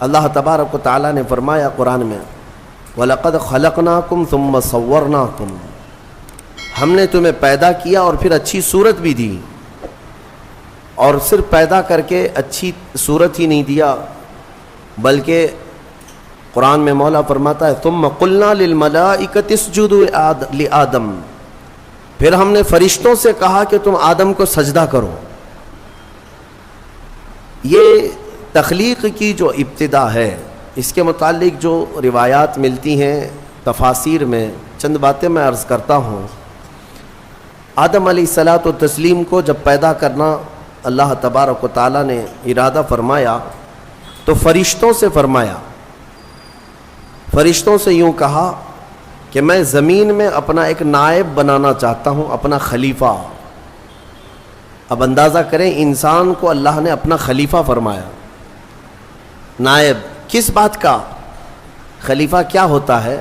اللہ تبارک و تعالیٰ نے فرمایا قرآن میں وَلَقَدْ خَلَقْنَاكُمْ ثُمَّ صَوَّرْنَاكُمْ، ہم نے تمہیں پیدا کیا اور پھر اچھی صورت بھی دی، اور صرف پیدا کر کے اچھی صورت ہی نہیں دیا بلکہ قرآن میں مولا فرماتا ہے ثُمَّ قُلْنَا لِلْمَلَائِكَةِ اسْجُدُوا لِآدَمَ، پھر ہم نے فرشتوں سے کہا کہ تم آدم کو سجدہ کرو۔ یہ تخلیق کی جو ابتدا ہے اس کے متعلق جو روایات ملتی ہیں تفاسیر میں، چند باتیں میں عرض کرتا ہوں۔ آدم علیہ الصلاۃ والتسلیم کو جب پیدا کرنا اللہ تبارک و تعالیٰ نے ارادہ فرمایا تو فرشتوں سے فرمایا، فرشتوں سے یوں کہا کہ میں زمین میں اپنا ایک نائب بنانا چاہتا ہوں، اپنا خلیفہ۔ اب اندازہ کریں انسان کو اللہ نے اپنا خلیفہ فرمایا، نائب کس بات کا؟ خلیفہ کیا ہوتا ہے؟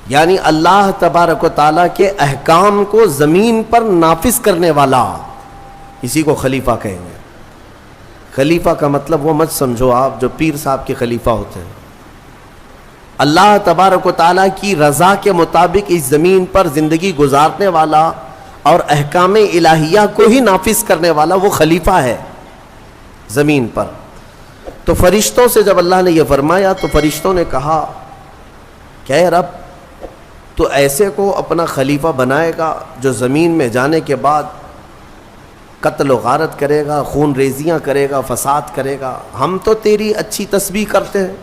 یعنی اللہ تبارک و تعالیٰ کے احکام کو زمین پر نافذ کرنے والا، اسی کو خلیفہ کہیں گے۔ خلیفہ کا مطلب وہ مت سمجھو آپ جو پیر صاحب کے خلیفہ ہوتے ہیں۔ اللہ تبارک و تعالیٰ کی رضا کے مطابق اس زمین پر زندگی گزارنے والا اور احکام الہیہ کو ہی نافذ کرنے والا وہ خلیفہ ہے زمین پر۔ تو فرشتوں سے جب اللہ نے یہ فرمایا تو فرشتوں نے کہا کہ اے رب تو ایسے کو اپنا خلیفہ بنائے گا جو زمین میں جانے کے بعد قتل و غارت کرے گا، خون ریزیاں کرے گا، فساد کرے گا؟ ہم تو تیری اچھی تسبیح کرتے ہیں،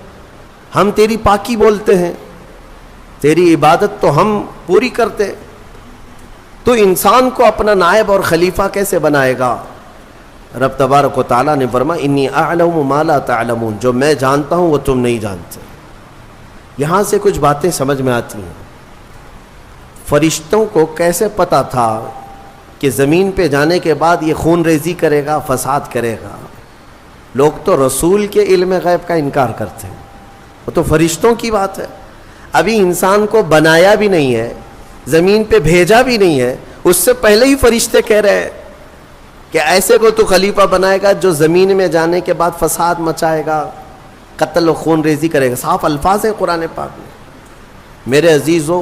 ہم تیری پاکی بولتے ہیں، تیری عبادت تو ہم پوری کرتے، تو انسان کو اپنا نائب اور خلیفہ کیسے بنائے گا؟ رب تبارک و تعالیٰ نے فرمایا انی اعلم ما لا تعلمون، جو میں جانتا ہوں وہ تم نہیں جانتے۔ یہاں سے کچھ باتیں سمجھ میں آتی ہیں۔ فرشتوں کو کیسے پتا تھا کہ زمین پہ جانے کے بعد یہ خون ریزی کرے گا، فساد کرے گا؟ لوگ تو رسول کے علم غیب کا انکار کرتے ہیں، وہ تو فرشتوں کی بات ہے۔ ابھی انسان کو بنایا بھی نہیں ہے، زمین پہ بھیجا بھی نہیں ہے، اس سے پہلے ہی فرشتے کہہ رہے ہیں کہ ایسے کو تو خلیفہ بنائے گا جو زمین میں جانے کے بعد فساد مچائے گا، قتل و خون ریزی کرے گا۔ صاف الفاظ ہیں قرآن پاک میں۔ میرے عزیزو،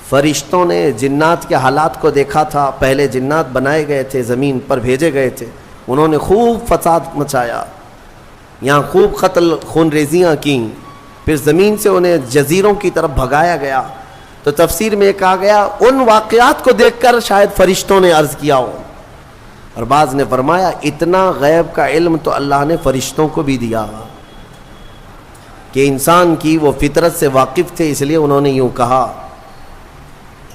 فرشتوں نے جنات کے حالات کو دیکھا تھا۔ پہلے جنات بنائے گئے تھے، زمین پر بھیجے گئے تھے، انہوں نے خوب فساد مچایا، یہاں خوب قتل خون ریزیاں کیں، پھر زمین سے انہیں جزیروں کی طرف بھگایا گیا۔ تو تفسیر میں کہا گیا ان واقعات کو دیکھ کر شاید فرشتوں نے عرض کیا ہو، اور بعض نے فرمایا اتنا غیب کا علم تو اللہ نے فرشتوں کو بھی دیا کہ انسان کی وہ فطرت سے واقف تھے، اس لیے انہوں نے یوں کہا۔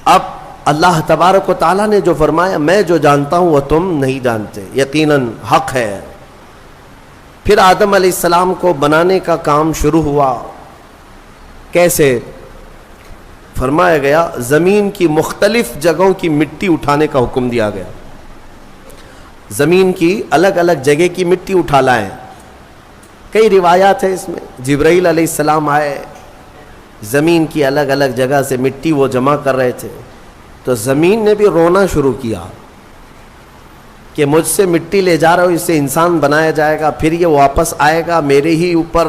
اب اللہ تبارک و تعالیٰ نے جو فرمایا میں جو جانتا ہوں وہ تم نہیں جانتے، یقیناً حق ہے۔ پھر آدم علیہ السلام کو بنانے کا کام شروع ہوا۔ کیسے؟ فرمایا گیا زمین کی مختلف جگہوں کی مٹی اٹھانے کا حکم دیا گیا۔ زمین کی الگ الگ جگہ کی مٹی اٹھا لائیں۔ کئی روایات ہیں اس میں۔ جبرائیل علیہ السلام آئے، زمین کی الگ الگ جگہ سے مٹی وہ جمع کر رہے تھے، تو زمین نے بھی رونا شروع کیا کہ مجھ سے مٹی لے جا رہا ہو، اس سے انسان بنایا جائے گا، پھر یہ واپس آئے گا میرے ہی اوپر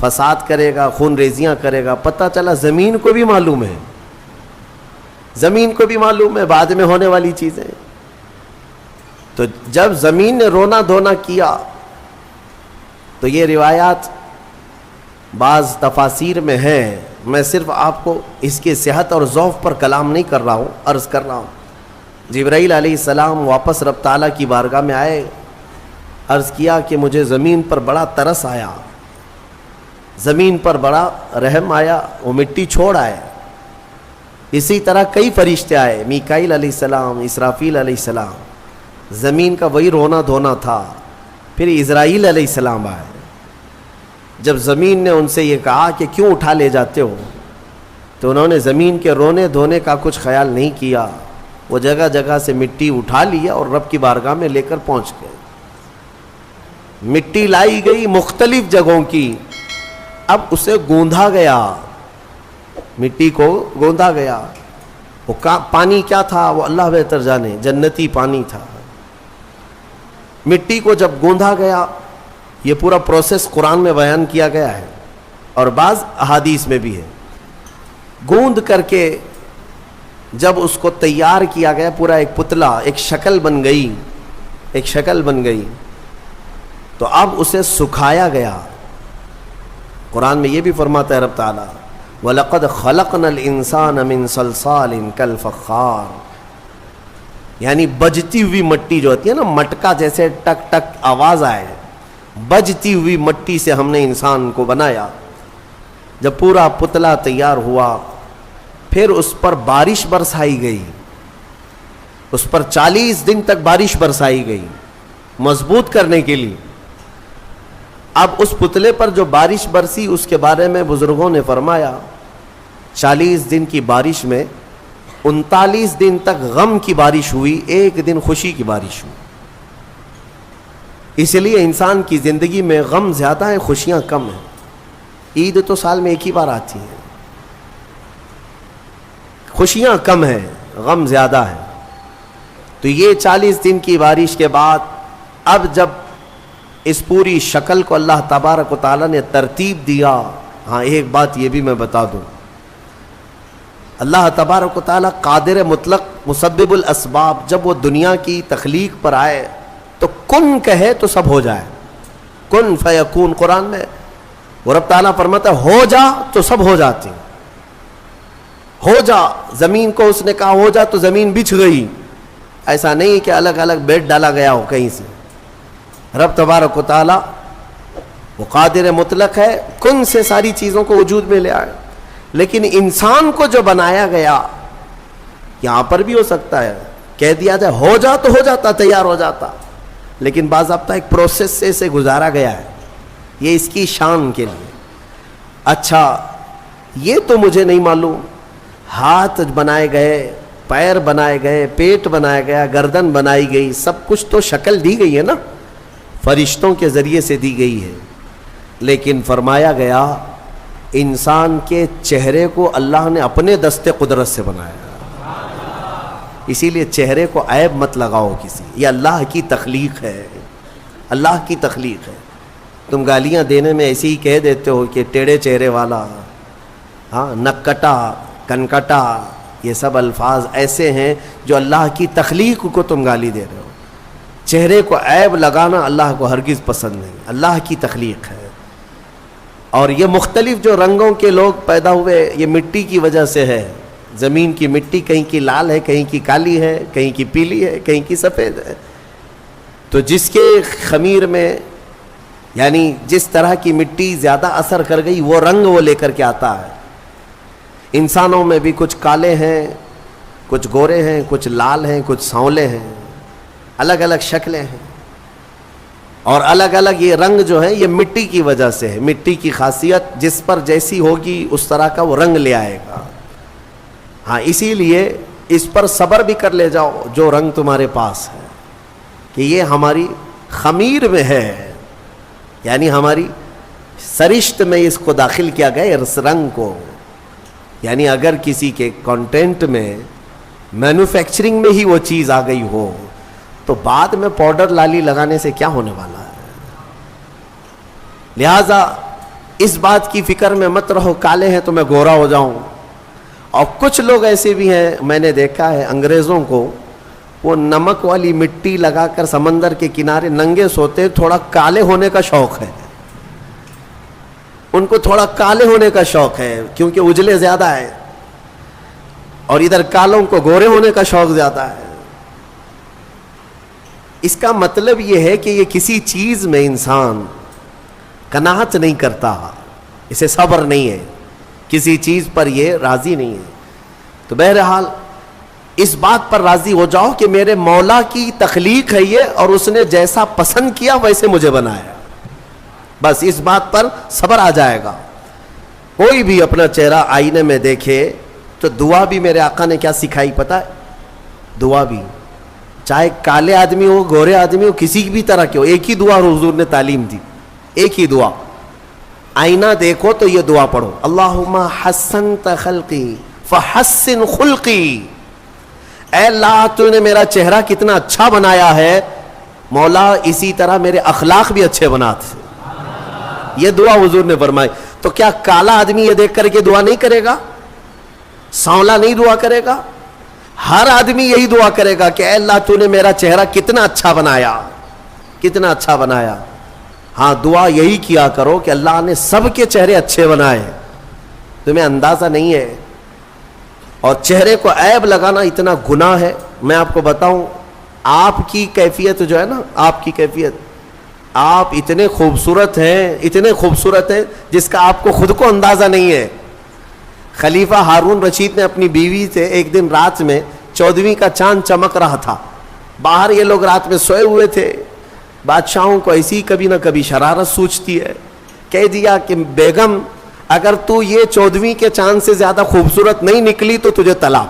فساد کرے گا، خون ریزیاں کرے گا۔ پتہ چلا زمین کو بھی معلوم ہے، زمین کو بھی معلوم ہے بعد میں ہونے والی چیزیں۔ تو جب زمین نے رونا دھونا کیا تو یہ روایات بعض تفاسیر میں ہیں، میں صرف آپ کو اس کی صحت اور ضعف پر کلام نہیں کر رہا ہوں، عرض کر رہا ہوں۔ جبرائیل علیہ السلام واپس رب تعالیٰ کی بارگاہ میں آئے، عرض کیا کہ مجھے زمین پر بڑا ترس آیا، زمین پر بڑا رحم آیا، وہ مٹی چھوڑ آئے۔ اسی طرح کئی فرشتے آئے، میکائیل علیہ السلام، اسرافیل علیہ السلام، زمین کا وہی رونا دھونا تھا۔ پھر اسرائیل علیہ السلام آئے، جب زمین نے ان سے یہ کہا کہ کیوں اٹھا لے جاتے ہو، تو انہوں نے زمین کے رونے دھونے کا کچھ خیال نہیں کیا، وہ جگہ جگہ سے مٹی اٹھا لیا اور رب کی بارگاہ میں لے کر پہنچ گئے۔ مٹی لائی گئی مختلف جگہوں کی، اب اسے گوندھا گیا، مٹی کو گوندا گیا۔ وہ پانی کیا تھا وہ اللہ بہتر جانے، جنتی پانی تھا۔ مٹی کو جب گوندا گیا یہ پورا پروسیس قرآن میں بیان کیا گیا ہے اور بعض احادیث میں بھی ہے. گوند کر کے جب اس کو تیار کیا گیا، پورا ایک پتلا، ایک شکل بن گئی، تو اب اسے سکھایا گیا. قرآن میں یہ بھی فرماتا ہے رب تعالیٰ وَلَقَدْ خَلَقْنَا الْإِنسَانَ مِنْ صَلْصَالٍ كَالْفَخَّارِ، یعنی بجتی ہوئی مٹی جو ہوتی ہے نا، مٹکا جیسے ٹک ٹک آواز آئے، بجتی ہوئی مٹی سے ہم نے انسان کو بنایا. جب پورا پتلا تیار ہوا، پھر اس پر بارش برسائی گئی، اس پر 40 دن تک بارش برسائی گئی مضبوط کرنے کے لیے. اب اس پتلے پر جو بارش برسی اس کے بارے میں بزرگوں نے فرمایا 40 دن کی بارش میں 39 دن تک غم کی بارش ہوئی، 1 دن خوشی کی بارش ہوئی. اس لیے انسان کی زندگی میں غم زیادہ ہیں، خوشیاں کم ہیں. عید تو سال میں ایک ہی بار آتی ہے، خوشیاں کم ہیں، غم زیادہ ہے. تو یہ 40 دن کی بارش کے بعد اب جب اس پوری شکل کو اللہ تبارک و تعالیٰ نے ترتیب دیا. ہاں ایک بات یہ بھی میں بتا دوں، اللہ تبارک و تعالیٰ قادر مطلق مسبب الاسباب، جب وہ دنیا کی تخلیق پر آئے تو کن کہے تو سب ہو جائے. کن فیکون، قرآن میں وہ رب تعالیٰ فرماتا ہے ہو جا تو سب ہو جاتے ہیں. ہو جا، زمین کو اس نے کہا ہو جا تو زمین بچھ گئی. ایسا نہیں کہ الگ الگ بیڈ ڈالا گیا ہو کہیں سے. رب تبارک و تعالیٰ وہ قادر مطلق ہے، کن سے ساری چیزوں کو وجود میں لے آئے. لیکن انسان کو جو بنایا گیا، یہاں پر بھی ہو سکتا ہے کہہ دیا جائے ہو جا تو ہو جاتا، تیار ہو جاتا، لیکن باضابطہ ایک پروسیس سے اسے گزارا گیا ہے. یہ اس کی شان کے لیے. اچھا یہ تو مجھے نہیں معلوم، ہاتھ بنائے گئے، پیر بنائے گئے، پیٹ بنایا گیا، گردن بنائی گئی، سب کچھ تو شکل دی گئی ہے نا، فرشتوں کے ذریعے سے دی گئی ہے. لیکن فرمایا گیا انسان کے چہرے کو اللہ نے اپنے دست قدرت سے بنایا. اسی لیے چہرے کو عیب مت لگاؤ کسی، یہ اللہ کی تخلیق ہے، اللہ کی تخلیق ہے. تم گالیاں دینے میں ایسے ہی کہہ دیتے ہو کہ ٹیڑھے چہرے والا، ہاں نکٹا، کنکٹا، یہ سب الفاظ ایسے ہیں جو اللہ کی تخلیق کو تم گالی دے رہے ہو. چہرے کو عیب لگانا اللہ کو ہرگز پسند نہیں، اللہ کی تخلیق ہے. اور یہ مختلف جو رنگوں کے لوگ پیدا ہوئے یہ مٹی کی وجہ سے ہے. زمین کی مٹی کہیں کی لال ہے، کہیں کی کالی ہے، کہیں کی پیلی ہے، کہیں کی سفید ہے. تو جس کے خمیر میں یعنی جس طرح کی مٹی زیادہ اثر کر گئی وہ رنگ وہ لے کر کے آتا ہے. انسانوں میں بھی کچھ کالے ہیں، کچھ گورے ہیں، کچھ لال ہیں، کچھ سانولے ہیں، الگ الگ شکلیں ہیں. اور الگ الگ یہ رنگ جو ہے یہ مٹی کی وجہ سے ہے. مٹی کی خاصیت جس پر جیسی ہوگی اس طرح کا وہ رنگ لے آئے گا. ہاں اسی لیے اس پر صبر بھی کر لے جاؤ جو رنگ تمہارے پاس ہے، کہ یہ ہماری خمیر میں ہے، یعنی ہماری سرشت میں اس کو داخل کیا گیا اس رنگ کو. یعنی اگر کسی کے کانٹینٹ میں مینوفیکچرنگ میں ہی وہ چیز آ گئی ہو تو بعد میں پاؤڈر لالی لگانے سے کیا ہونے والا ہے. لہذا اس بات کی فکر میں مت رہو کالے ہیں تو میں گورا ہو جاؤں. اور کچھ لوگ ایسے بھی ہیں، میں نے دیکھا ہے انگریزوں کو وہ نمک والی مٹی لگا کر سمندر کے کنارے ننگے سوتے، تھوڑا کالے ہونے کا شوق ہے ان کو، تھوڑا کالے ہونے کا شوق ہے کیونکہ اجلے زیادہ ہے، اور ادھر کالوں کو گورے ہونے کا شوق زیادہ ہے. اس کا مطلب یہ ہے کہ یہ کسی چیز میں انسان قناعت نہیں کرتا، اسے صبر نہیں ہے، کسی چیز پر یہ راضی نہیں ہے. تو بہرحال اس بات پر راضی ہو جاؤ کہ میرے مولا کی تخلیق ہے یہ، اور اس نے جیسا پسند کیا ویسے مجھے بنایا. بس اس بات پر صبر آ جائے گا. کوئی بھی اپنا چہرہ آئینے میں دیکھے تو دعا بھی میرے آقا نے کیا سکھائی پتہ ہے؟ دعا بھی چاہے کالے آدمی ہو، گورے آدمی ہو، کسی بھی طرح کے ہو، ایک ہی دعا حضور نے تعلیم دی، ایک ہی دعا. آئینہ دیکھو تو یہ دعا پڑھو، اللہم حسنت خلقی فحسن خلقی. اے اللہ تو نے میرا چہرہ کتنا اچھا بنایا ہے، مولا اسی طرح میرے اخلاق بھی اچھے بنا دے. یہ دعا حضور نے فرمائی. تو کیا کالا آدمی یہ دیکھ کر کے دعا نہیں کرے گا؟ سانولا نہیں دعا کرے گا؟ ہر آدمی یہی دعا کرے گا کہ اے اللہ تو نے میرا چہرہ کتنا اچھا بنایا، کتنا اچھا بنایا. ہاں دعا یہی کیا کرو کہ اللہ نے سب کے چہرے اچھے بنائے. تمہیں اندازہ نہیں ہے. اور چہرے کو عیب لگانا اتنا گناہ ہے. میں آپ کو بتاؤں، آپ کی کیفیت جو ہے نا، آپ کی کیفیت، آپ اتنے خوبصورت ہیں، اتنے خوبصورت ہیں جس کا آپ کو خود کو اندازہ نہیں ہے. خلیفہ ہارون رشید نے اپنی بیوی سے ایک دن رات میں 14ویں کا چاند چمک رہا تھا. باہر یہ لوگ رات میں سوئے ہوئے تھے. بادشاہوں کو ایسی کبھی نہ کبھی شرارت سوچتی ہے. کہہ دیا کہ بیگم اگر تو یہ 14ویں کے چاند سے زیادہ خوبصورت نہیں نکلی تو تجھے طلاق.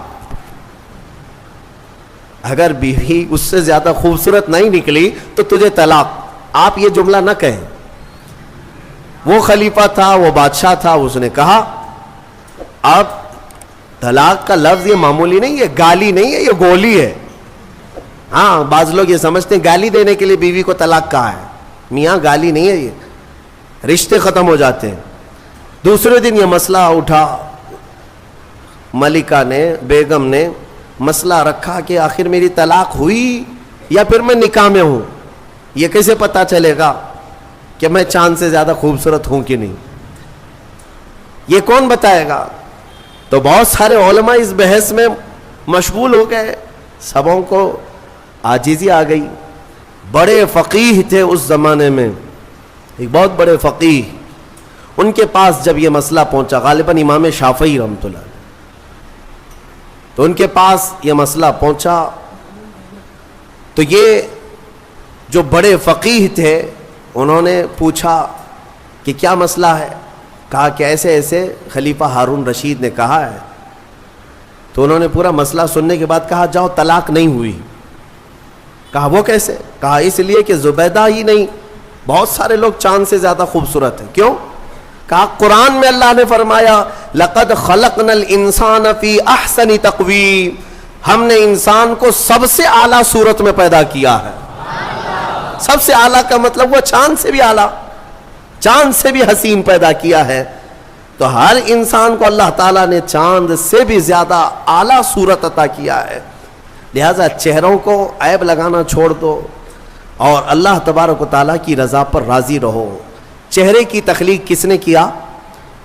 اگر بیوی اس سے زیادہ خوبصورت نہیں نکلی تو تجھے طلاق. آپ یہ جملہ نہ کہیں. وہ خلیفہ تھا، وہ بادشاہ تھا، اس نے کہا اب طلاق کا لفظ یہ معمولی نہیں ہے، گالی نہیں ہے، یہ گولی ہے. ہاں بعض لوگ یہ سمجھتے ہیں گالی دینے کے لیے بیوی کو طلاق کہا ہے. میاں گالی نہیں ہے، یہ رشتے ختم ہو جاتے ہیں. دوسرے دن یہ مسئلہ اٹھا. ملکہ نے، بیگم نے مسئلہ رکھا کہ آخر میری طلاق ہوئی یا پھر میں نکاح میں ہوں. یہ کیسے پتا چلے گا کہ میں چاند سے زیادہ خوبصورت ہوں کہ نہیں؟ یہ کون بتائے گا؟ تو بہت سارے علماء اس بحث میں مشغول ہو گئے. سبوں کو عاجزی آ گئی. بڑے فقیہ تھے اس زمانے میں، ایک بہت بڑے فقیہ. ان کے پاس جب یہ مسئلہ پہنچا، غالباً امام شافعی رحمۃ اللہ، تو ان کے پاس یہ مسئلہ پہنچا تو یہ جو بڑے فقیہ تھے انہوں نے پوچھا کہ کیا مسئلہ ہے. کہا کہ ایسے ایسے خلیفہ ہارون رشید نے کہا ہے. تو انہوں نے پورا مسئلہ سننے کے بعد کہا جاؤ طلاق نہیں ہوئی. کہا وہ کیسے؟ کہا اس لیے کہ زبیدہ ہی نہیں، بہت سارے لوگ چاند سے زیادہ خوبصورت ہیں. کیوں؟ کہا قرآن میں اللہ نے فرمایا لَقَدْ خَلَقْنَا الْإِنسَانَ فِي أَحْسَنِ تَقْوِيمٍ، ہم نے انسان کو سب سے اعلیٰ صورت میں پیدا کیا ہے. سب سے اعلیٰ کا مطلب وہ چاند سے بھی اعلیٰ، چاند سے بھی حسین پیدا کیا ہے. تو ہر انسان کو اللہ تعالیٰ نے چاند سے بھی زیادہ اعلیٰ صورت عطا کیا ہے. لہذا چہروں کو عیب لگانا چھوڑ دو اور اللہ تبارک و تعالیٰ کی رضا پر راضی رہو. چہرے کی تخلیق کس نے کیا؟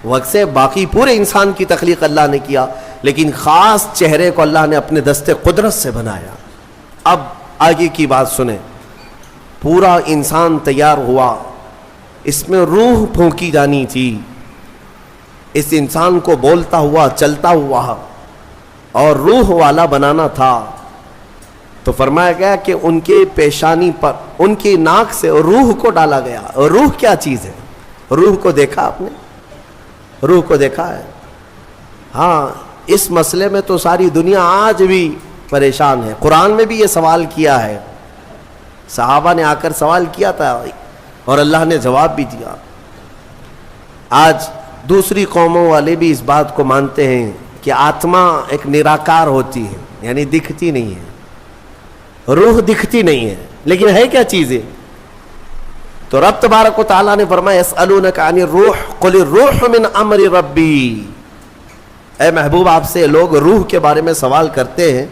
وقت سے باقی پورے انسان کی تخلیق اللہ نے کیا، لیکن خاص چہرے کو اللہ نے اپنے دستے قدرت سے بنایا. اب آگے کی بات سنیں. پورا انسان تیار ہوا، اس میں روح پھونکی جانی تھی. اس انسان کو بولتا ہوا، چلتا ہوا اور روح والا بنانا تھا. تو فرمایا گیا کہ ان کے پیشانی پر، ان کی ناک سے روح کو ڈالا گیا. روح کیا چیز ہے؟ روح کو دیکھا آپ نے؟ روح کو دیکھا ہے؟ ہاں اس مسئلے میں تو ساری دنیا آج بھی پریشان ہے. قرآن میں بھی یہ سوال کیا ہے، صحابہ نے آ کر سوال کیا تھا اور اللہ نے جواب بھی دیا. آج دوسری قوموں والے بھی اس بات کو مانتے ہیں کہ آتما ایک نراکار ہوتی ہے، یعنی دکھتی نہیں ہے. روح دکھتی نہیں ہے، لیکن ہے کیا چیزیں؟ تو رب تبارک و تعالیٰ نے فرمایا یسألونک عن الروح قل الروح من امر ربی. اے محبوب آپ سے لوگ روح کے بارے میں سوال کرتے ہیں،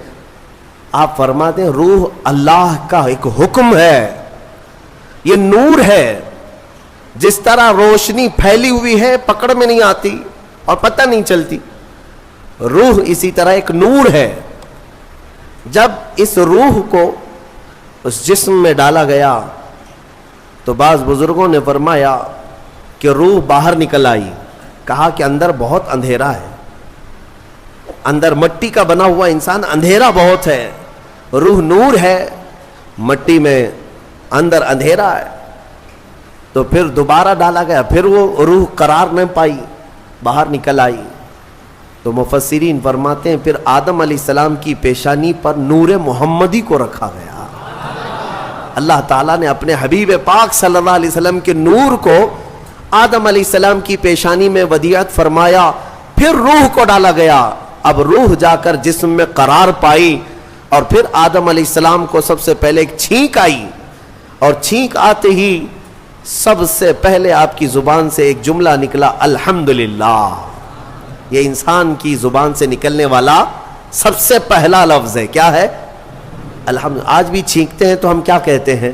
آپ فرماتے ہیں روح اللہ کا ایک حکم ہے، یہ نور ہے. جس طرح روشنی پھیلی ہوئی ہے پکڑ میں نہیں آتی اور پتہ نہیں چلتی، روح اسی طرح ایک نور ہے. جب اس روح کو اس جسم میں ڈالا گیا تو بعض بزرگوں نے فرمایا کہ روح باہر نکل آئی. کہا کہ اندر بہت اندھیرا ہے، اندر مٹی کا بنا ہوا انسان، اندھیرا بہت ہے. روح نور ہے، مٹی میں اندر اندھیرا ہے. تو پھر دوبارہ ڈالا گیا، پھر وہ روح قرار نہ پائی، باہر نکل آئی. تو مفسرین فرماتے ہیں پھر آدم علیہ السلام کی پیشانی پر نور محمدی کو رکھا گیا. اللہ تعالیٰ نے اپنے حبیب پاک صلی اللہ علیہ وسلم کے نور کو آدم علیہ السلام کی پیشانی میں ودیعت فرمایا، پھر روح کو ڈالا گیا. اب روح جا کر جسم میں قرار پائی اور پھر آدم علیہ السلام کو سب سے پہلے ایک چھینک آئی، اور چھینک آتے ہی سب سے پہلے آپ کی زبان سے ایک جملہ نکلا الحمدللہ. یہ انسان کی زبان سے نکلنے والا سب سے پہلا لفظ ہے. کیا ہے؟ الحمد. آج بھی چھینکتے ہیں تو ہم کیا کہتے ہیں؟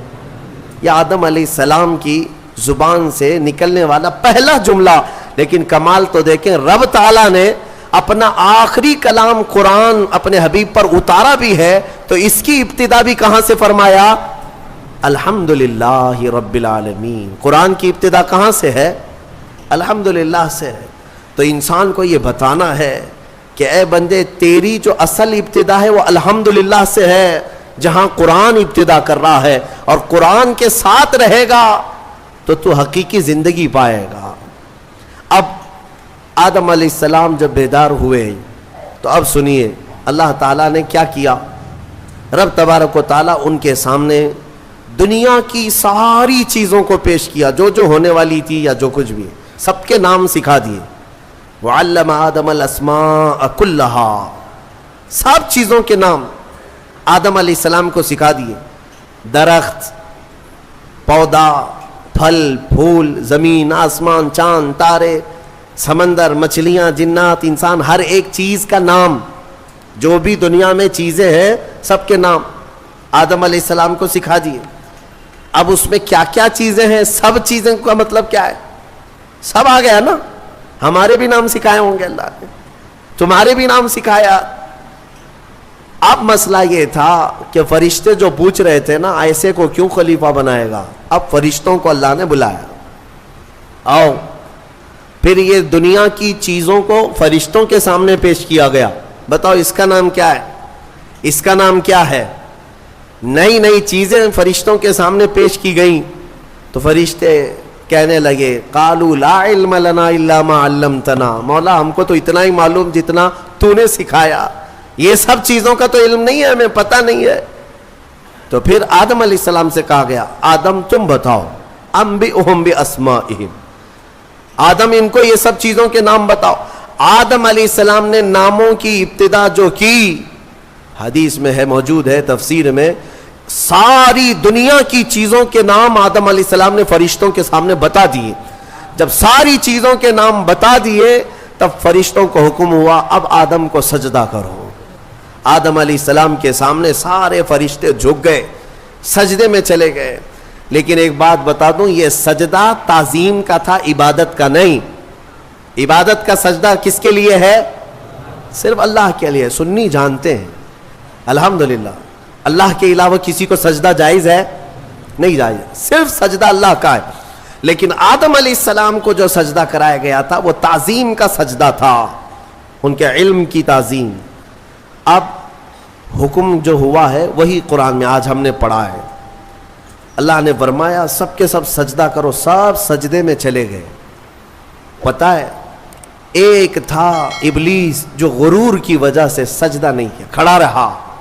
یہ آدم علیہ السلام کی زبان سے نکلنے والا پہلا جملہ. لیکن کمال تو دیکھیں، رب تعالیٰ نے اپنا آخری کلام قرآن اپنے حبیب پر اتارا بھی ہے تو اس کی ابتدا بھی کہاں سے فرمایا؟ الحمدللہ رب العالمین. قرآن کی ابتدا کہاں سے ہے؟ الحمدللہ سے ہے. تو انسان کو یہ بتانا ہے کہ اے بندے، تیری جو اصل ابتدا ہے وہ الحمدللہ سے ہے، جہاں قرآن ابتدا کر رہا ہے، اور قرآن کے ساتھ رہے گا تو حقیقی زندگی پائے گا. اب آدم علیہ السلام جب بیدار ہوئے تو اب سنیے اللہ تعالیٰ نے کیا کیا. رب تبارک و تعالیٰ ان کے سامنے دنیا کی ساری چیزوں کو پیش کیا، جو جو ہونے والی تھی یا جو کچھ بھی، سب کے نام سکھا دیے. وعلم آدم الاسماء کلہا، سب چیزوں کے نام آدم علیہ السلام کو سکھا دیے. درخت، پودا، پھل پھول، زمین، آسمان، چاند، تارے، سمندر، مچھلیاں، جنات، انسان، ہر ایک چیز کا نام. جو بھی دنیا میں چیزیں ہیں سب کے نام آدم علیہ السلام کو سکھا دیے. اب اس میں کیا کیا چیزیں ہیں، سب چیزیں کا مطلب کیا ہے؟ سب آ گیا نا. ہمارے بھی نام سکھائے ہوں گے اللہ نے، تمہارے بھی نام سکھایا. اب مسئلہ یہ تھا کہ فرشتے جو پوچھ رہے تھے نا ایسے کو کیوں خلیفہ بنائے گا، اب فرشتوں کو اللہ نے بلایا، آؤ. پھر یہ دنیا کی چیزوں کو فرشتوں کے سامنے پیش کیا گیا. بتاؤ اس کا نام کیا ہے، اس کا نام کیا ہے. نئی نئی چیزیں فرشتوں کے سامنے پیش کی گئیں تو فرشتے کہنے لگے قالوا لا علم لنا الا ما علمتنا، مولا ہم کو تو اتنا ہی معلوم جتنا تو نے سکھایا، یہ سب چیزوں کا تو علم نہیں ہے، ہمیں پتہ نہیں ہے. تو پھر آدم علیہ السلام سے کہا گیا آدم تم بتاؤ، انبئہم باسمائہم، آدم ان کو یہ سب چیزوں کے نام بتاؤ. آدم علیہ السلام نے ناموں کی ابتدا جو کی، حدیث میں ہے، موجود ہے تفسیر میں، ساری دنیا کی چیزوں کے نام آدم علیہ السلام نے فرشتوں کے سامنے بتا دیے. جب ساری چیزوں کے نام بتا دیے تب فرشتوں کو حکم ہوا اب آدم کو سجدہ کرو. آدم علیہ السلام کے سامنے سارے فرشتے جھک گئے، سجدے میں چلے گئے. لیکن ایک بات بتا دوں، یہ سجدہ تعظیم کا تھا، عبادت کا نہیں. عبادت کا سجدہ کس کے لیے ہے؟ صرف اللہ کے لیے. سنی جانتے ہیں الحمدللہ اللہ کے علاوہ کسی کو سجدہ جائز ہے؟ نہیں جائز، صرف سجدہ اللہ کا ہے. لیکن آدم علیہ السلام کو جو سجدہ کرایا گیا تھا وہ تعظیم کا سجدہ تھا، ان کے علم کی تعظیم. اب حکم جو ہوا ہے وہی قرآن میں آج ہم نے پڑھا ہے. اللہ نے فرمایا سب کے سب سجدہ کرو، سب سجدے میں چلے گئے. پتہ ہے ایک تھا ابلیس جو غرور کی وجہ سے سجدہ نہیں کیا، کھڑا رہا.